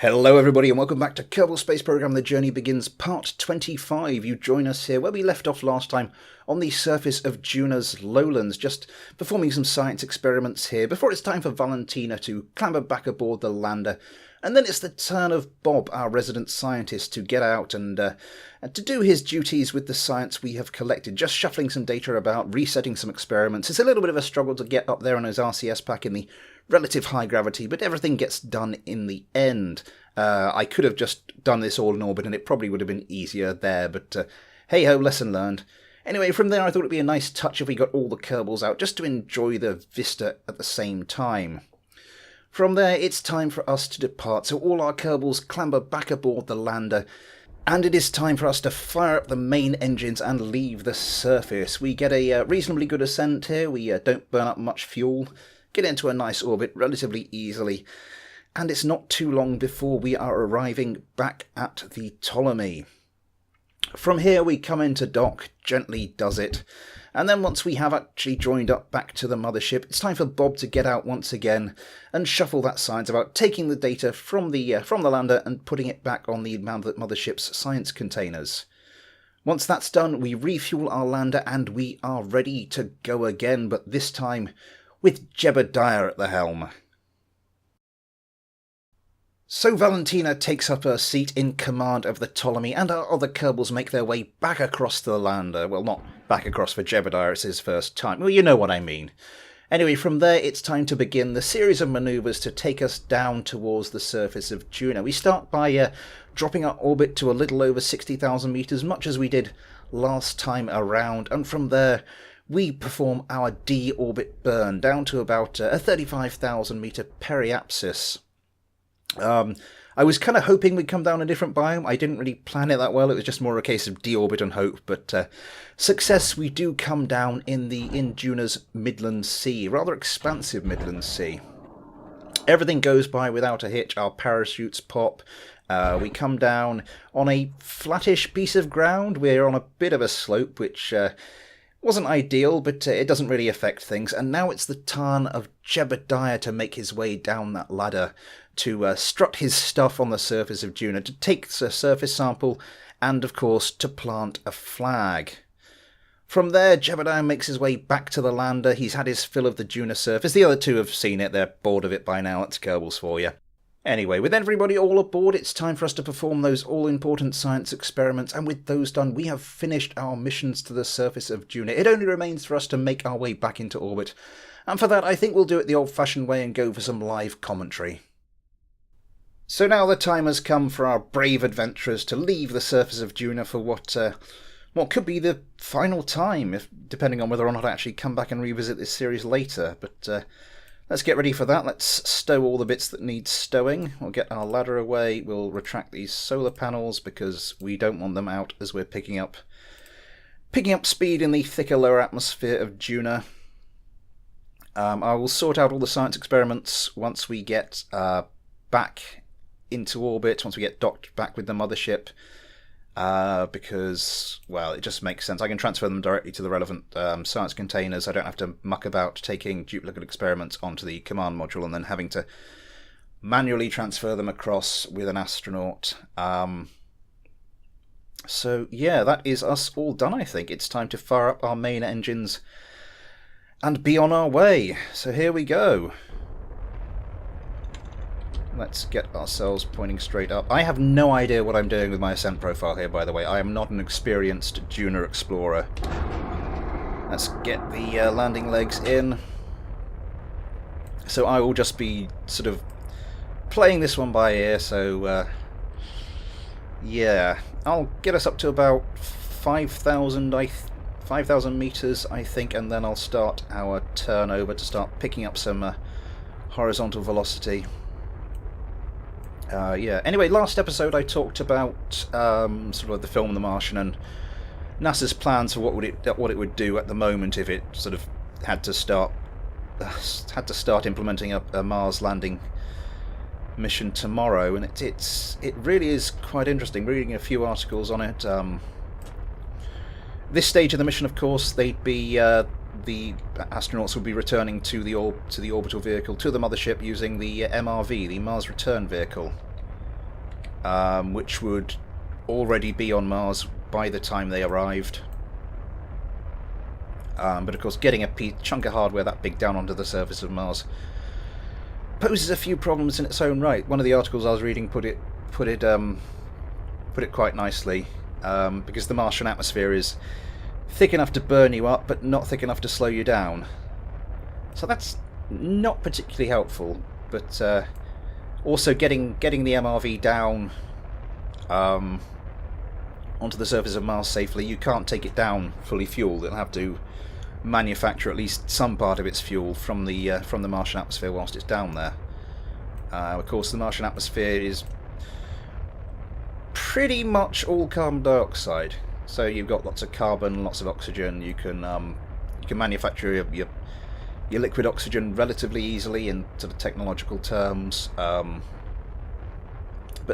Hello everybody and welcome back to Kerbal Space Program The Journey Begins Part 25. You join us here where we left off last time on the surface of Juno's lowlands, just performing some science experiments here before it's time for Valentina to clamber back aboard the lander. And then it's the turn of Bob, our resident scientist, to get out and to do his duties with the science we have collected, just shuffling some data about, resetting some experiments. It's a little bit of a struggle to get up there on his RCS pack in the relative high gravity, but everything gets done in the end. I could have just done this all in orbit and it probably would have been easier there, but hey-ho, lesson learned. Anyway, from there I thought it'd be a nice touch if we got all the Kerbals out, just to enjoy the vista at the same time. From there, it's time for us to depart, so all our Kerbals clamber back aboard the lander, and it is time for us to fire up the main engines and leave the surface. We get a reasonably good ascent here, we don't burn up much fuel, get into a nice orbit relatively easily, and it's not too long before we are arriving back at the Ptolemy. From here we come into dock, gently does it, and then once we have actually joined up back to the mothership, it's time for Bob to get out once again and shuffle that science about, taking the data from the lander and putting it back on the mothership's science containers. Once that's done, we refuel our lander and we are ready to go again, but this time with Jebediah at the helm. So Valentina takes up her seat in command of the Ptolemy, and our other Kerbals make their way back across to the lander. Well, not back across for Jebediah, it's his first time. Well, you know what I mean. Anyway, from there it's time to begin the series of manoeuvres to take us down towards the surface of Juno. We start by dropping our orbit to a little over 60,000 metres, much as we did last time around, and from there we perform our D-orbit burn down to about a 35,000 metre periapsis. I was kind of hoping we'd come down a different biome. I didn't really plan it that well. It was just more a case of deorbit and hope. But success, we do come down in Juno's Midland Sea, rather expansive Midland Sea. Everything goes by without a hitch. Our parachutes pop. We come down on a flattish piece of ground. We're on a bit of a slope, which wasn't ideal, but it doesn't really affect things. And now it's the turn of Jebediah to make his way down that ladder, to strut his stuff on the surface of Juno, to take the surface sample, and of course to plant a flag. From there, Jebediah makes his way back to the lander. He's had his fill of the Juno surface. The other two have seen it. They're bored of it by now. That's Kerbals for you. Anyway, with everybody all aboard, it's time for us to perform those all-important science experiments, and with those done, we have finished our missions to the surface of Juno. It only remains for us to make our way back into orbit, and for that I think we'll do it the old-fashioned way and go for some live commentary. So now the time has come for our brave adventurers to leave the surface of Juno for what could be the final time, depending on whether or not I actually come back and revisit this series later, but let's get ready for that. Let's stow all the bits that need stowing. We'll get our ladder away. We'll retract these solar panels because we don't want them out as we're picking up speed in the thicker lower atmosphere of Juno. I will sort out all the science experiments once we get back into orbit, once we get docked back with the mothership, because, well, it just makes sense. I can transfer them directly to the relevant science containers. I don't have to muck about taking duplicate experiments onto the command module and then having to manually transfer them across with an astronaut. So yeah, that is us all done, I think. It's time to fire up our main engines and be on our way. So here we go. Let's get ourselves pointing straight up. I have no idea what I'm doing with my ascent profile here, by the way. I am not an experienced Juno explorer. Let's get the landing legs in. So I will just be sort of playing this one by ear, so yeah. I'll get us up to about 5,000 meters, I think, and then I'll start our turnover to start picking up some horizontal velocity. Yeah. Anyway, last episode I talked about sort of the film The Martian and NASA's plans for what it would do at the moment if it sort of had to start implementing a Mars landing mission tomorrow, and it really is quite interesting. Reading a few articles on it. This stage of the mission, of course, they'd be the astronauts will be returning to the orbital vehicle, to the mothership, using the MRV, the Mars Return Vehicle. which would already be on Mars by the time they arrived. But of course, getting a chunk of hardware that big down onto the surface of Mars poses a few problems in its own right. One of the articles I was reading put it quite nicely, because the Martian atmosphere is thick enough to burn you up, but not thick enough to slow you down. So that's not particularly helpful. But also getting the MRV down onto the surface of Mars safely, you can't take it down fully fueled. It'll have to manufacture at least some part of its fuel from the Martian atmosphere whilst it's down there. Of course, the Martian atmosphere is pretty much all carbon dioxide, so you've got lots of carbon, lots of oxygen. You can manufacture your liquid oxygen relatively easily in sort of technological terms. But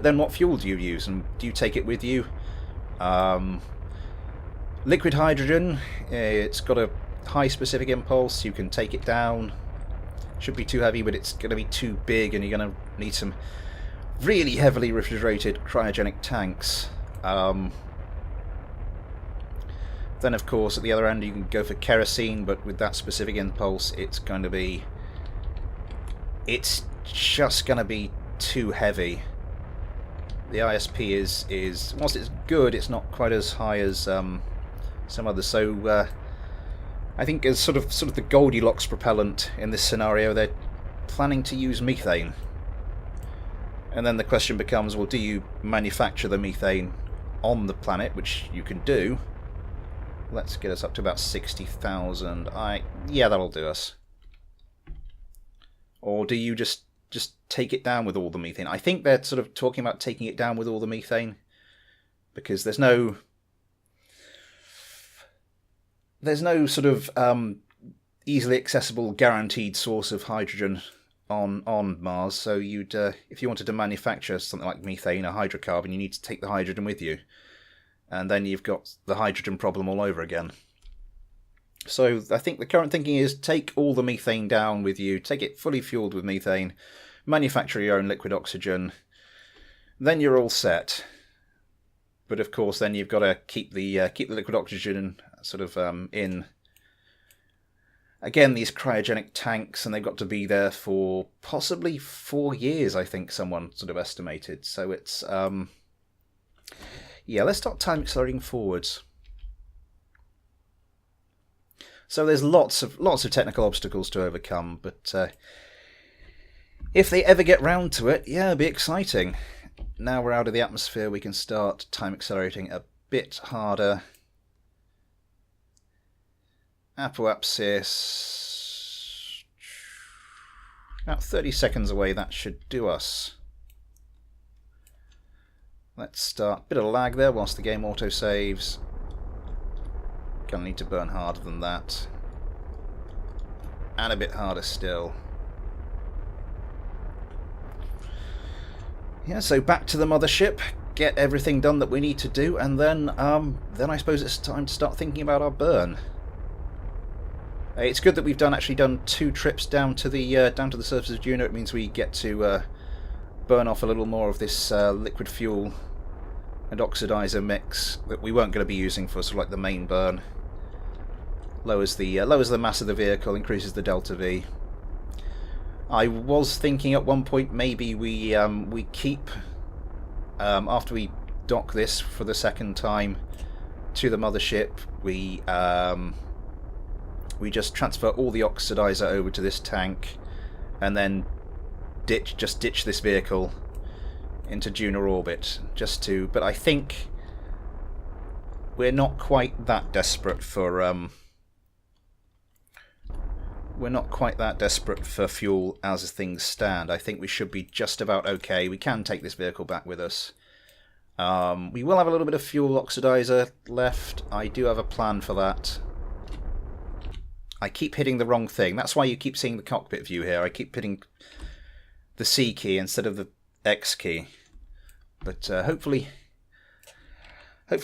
then, what fuel do you use, and do you take it with you? Liquid hydrogen, it's got a high specific impulse. You can take it down. Shouldn't be too heavy, but it's going to be too big, and you're going to need some really heavily refrigerated cryogenic tanks. Then, of course, at the other end, you can go for kerosene, but with that specific impulse, it's just going to be too heavy. The ISP is whilst it's good, it's not quite as high as some others. So I think as sort of the Goldilocks propellant in this scenario, they're planning to use methane. And then the question becomes, well, do you manufacture the methane on the planet, which you can do? Let's get us up to about 60,000. Yeah, that'll do us. Or do you just take it down with all the methane? I think they're sort of talking about taking it down with all the methane, because there's no sort of easily accessible guaranteed source of hydrogen on Mars. So you'd if you wanted to manufacture something like methane, a hydrocarbon, you need to take the hydrogen with you, and then you've got the hydrogen problem all over again. So I think the current thinking is take all the methane down with you, take it fully fueled with methane, manufacture your own liquid oxygen, then you're all set. But of course, then you've got to keep the liquid oxygen sort of in, again, these cryogenic tanks, and they've got to be there for possibly 4 years, I think someone sort of estimated. So it's yeah, let's start time accelerating forwards. So there's lots of technical obstacles to overcome, but if they ever get round to it, yeah, it'll be exciting. Now we're out of the atmosphere, we can start time accelerating a bit harder. Apoapsis, about 30 seconds away, that should do us. Let's start. Bit of lag there whilst the game autosaves. Gonna need to burn harder than that. And a bit harder still. Yeah, so back to the mothership, get everything done that we need to do, and then I suppose it's time to start thinking about our burn. It's good that we've actually done 2 trips down to the surface of Juno. It means we get to burn off a little more of this liquid fuel and oxidizer mix that we weren't going to be using for sort of like the main burn. Lowers the mass of the vehicle, increases the delta V. I was thinking at one point maybe we keep after we dock this for the second time to the mothership, we just transfer all the oxidizer over to this tank, and then ditch this vehicle into Juno orbit. But I think we're not quite that desperate for fuel as things stand. I think we should be just about okay. We can take this vehicle back with us. We will have a little bit of fuel oxidizer left. I do have a plan for that. I keep hitting the wrong thing. That's why you keep seeing the cockpit view here. I keep hitting the C key instead of the X key. But hopefully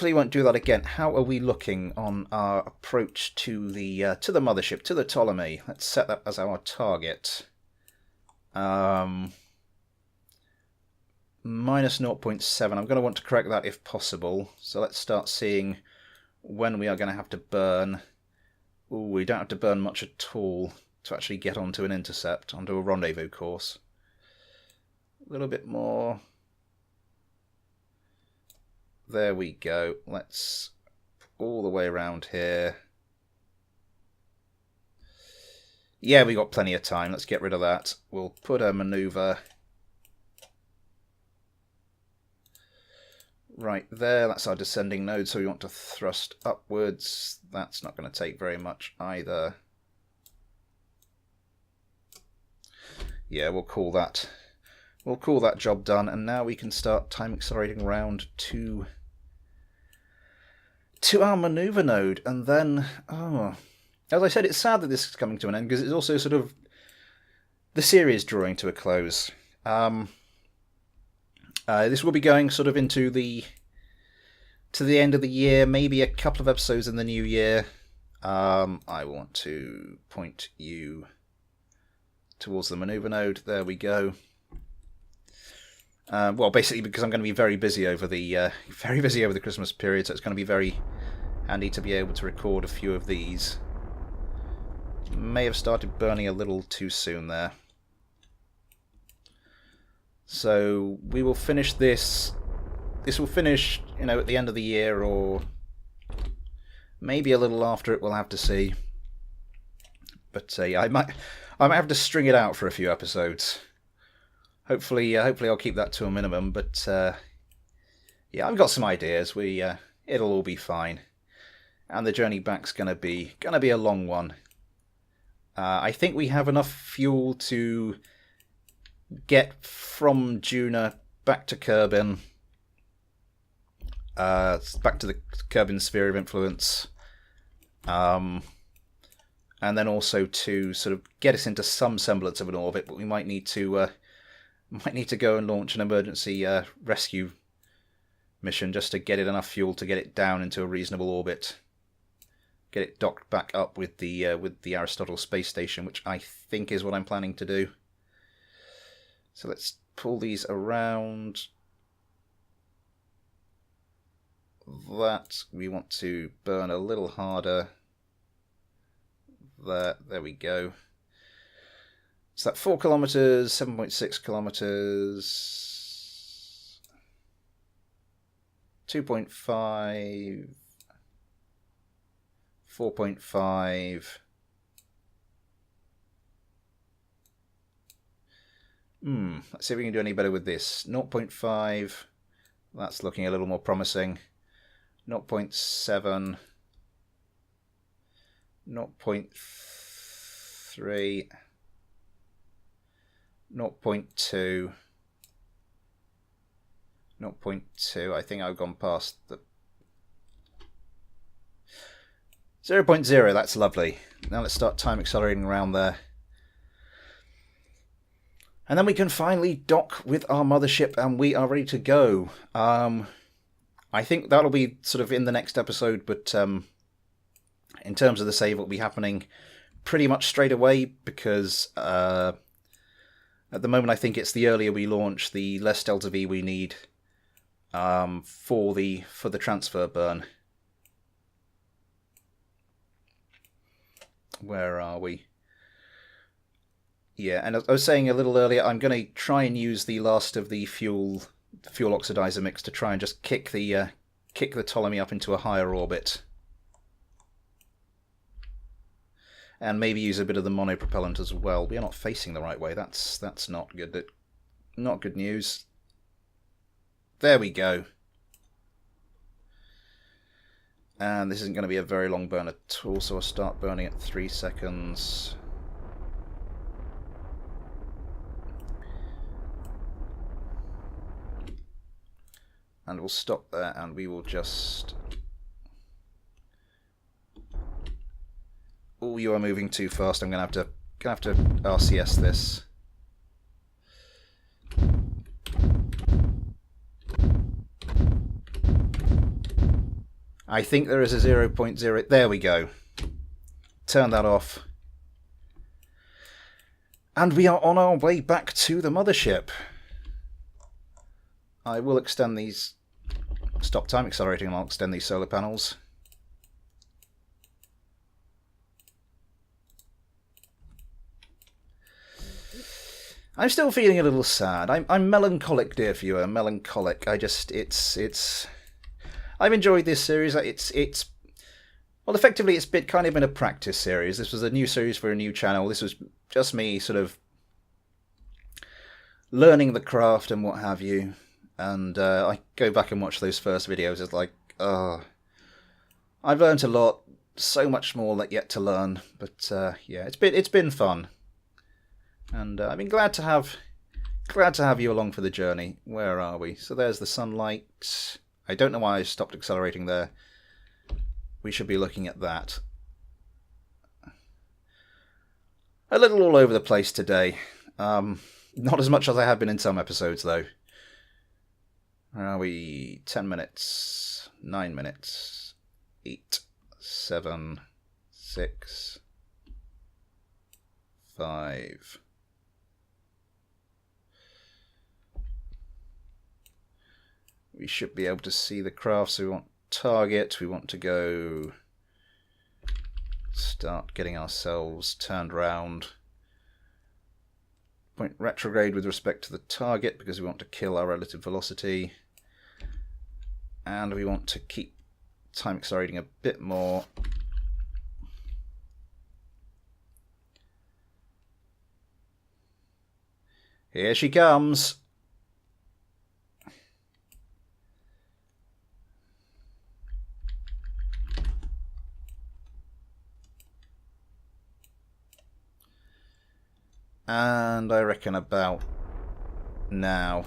we won't do that again. How are we looking on our approach to the mothership, to the Ptolemy? Let's set that as our target. -1 minus 0.7. I'm going to want to correct that if possible. So let's start seeing when we are going to have to burn. Ooh, we don't have to burn much at all to actually get onto an intercept, onto a rendezvous course. A little bit more. There we go. Let's all the way around here. Yeah, we got plenty of time. Let's get rid of that. We'll put a maneuver right there. That's our descending node, so we want to thrust upwards. That's not going to take very much either. Yeah, we'll call that job done, and now we can start time accelerating around to our maneuver node, and then as I said, it's sad that this is coming to an end because it's also sort of the series drawing to a close. This will be going sort of to the end of the year, maybe a couple of episodes in the new year. I want to point you towards the maneuver node. There we go. Well, basically because I'm going to be very busy over the Christmas period, so it's going to be very handy to be able to record a few of these. May have started burning a little too soon there. So we will finish this. This will finish, at the end of the year, or maybe a little after it. We'll have to see. But yeah, I might have to string it out for a few episodes. Hopefully I'll keep that to a minimum. But yeah, I've got some ideas. It'll all be fine, and the journey back's gonna be a long one. I think we have enough fuel to get from Juna back to Kerbin, back to the Kerbin sphere of influence, and then also to sort of get us into some semblance of an orbit. But we might need to go and launch an emergency rescue mission just to get it enough fuel to get it down into a reasonable orbit. Get it docked back up with the Aristotle space station, which I think is what I'm planning to do. So let's pull these around. That we want to burn a little harder. There we go. So that 4 kilometers, 7.6 kilometers, 2.5. 4.5. Let's see if we can do any better with this. 0.5. That's looking a little more promising. 0.7. 0.3. 0.2. 0.2. I think I've gone past the 0.0, that's lovely. Now let's start time accelerating around there. And then we can finally dock with our mothership and we are ready to go. I think that'll be sort of in the next episode, but in terms of the save, it'll be happening pretty much straight away because at the moment I think it's the earlier we launch, the less delta V we need for the transfer burn. Where are we? Yeah, and as I was saying a little earlier, I'm going to try and use the last of the fuel oxidizer mix to try and just kick the Ptolemy up into a higher orbit, and maybe use a bit of the monopropellant as well. We are not facing the right way. That's not good. Not good news. There we go. And this isn't going to be a very long burn at all, so I'll start burning at 3 seconds. And we'll stop there, and we will just... Oh, you are moving too fast. I'm going to have to RCS this. I think there is a 0.0. There we go. Turn that off. And we are on our way back to the mothership. I will extend these... Stop time accelerating and I'll extend these solar panels. I'm still feeling a little sad. I'm melancholic, dear viewer, melancholic. I've enjoyed this series. Well, effectively, it's kind of been a practice series. This was a new series for a new channel. This was just me sort of learning the craft and what have you. And I go back and watch those first videos. It's like, I've learned a lot. So much more yet to learn. But yeah, it's been fun. And I've been glad to have you along for the journey. Where are we? So there's the sunlight. I don't know why I stopped accelerating there. We should be looking at that. A little all over the place today. Not as much as I have been in some episodes, though. Where are we? 10 minutes. 9 minutes. 8. 7. 6. 5. We should be able to see the craft, so we want target, we want to go start getting ourselves turned around. Point retrograde with respect to the target because we want to kill our relative velocity. And we want to keep time accelerating a bit more. Here she comes. And I reckon about now.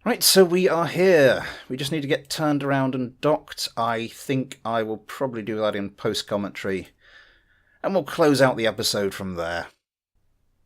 Right, so we are here. We just need to get turned around and docked. I think I will probably do that in post-commentary. And we'll close out the episode from there.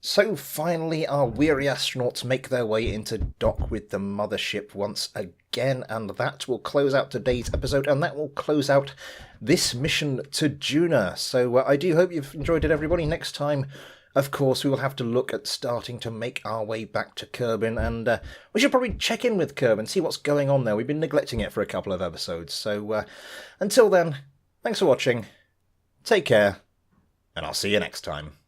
So finally our weary astronauts make their way into dock with the mothership once again, and that will close out today's episode, and that will close out this mission to Juna. So I do hope you've enjoyed it, everybody. Next time, of course, we will have to look at starting to make our way back to Kerbin, and we should probably check in with Kerbin, see what's going on there. We've been neglecting it for a couple of episodes. So until then, thanks for watching, take care, and I'll see you next time.